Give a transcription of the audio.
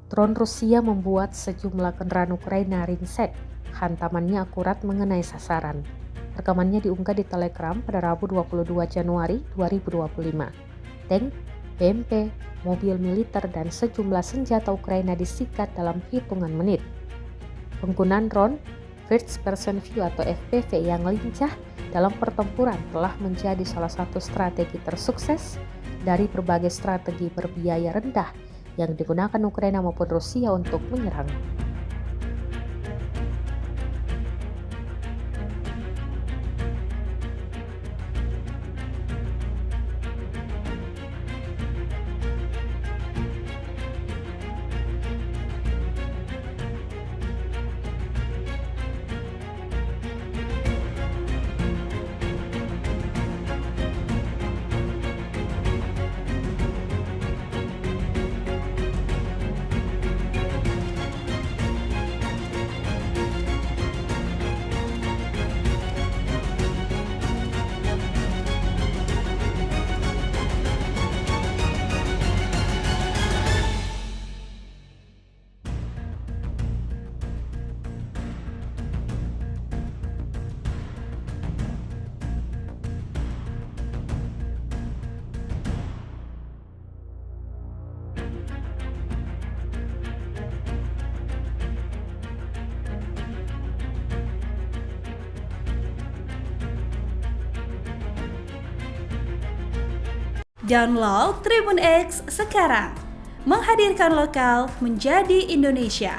Drone Rusia membuat sejumlah kendaraan Ukraina ringsek. Hantamannya akurat mengenai sasaran. Rekamannya diunggah di Telegram pada Rabu 22 Januari 2025. Tank, BMP, mobil militer, dan sejumlah senjata Ukraina disikat dalam hitungan menit. Penggunaan drone First Person View atau FPV yang lincah dalam pertempuran telah menjadi salah satu strategi tersukses dari berbagai strategi berbiaya rendah yang digunakan Ukraina maupun Rusia untuk menyerang. Download Tribun X sekarang, menghadirkan lokal menjadi Indonesia.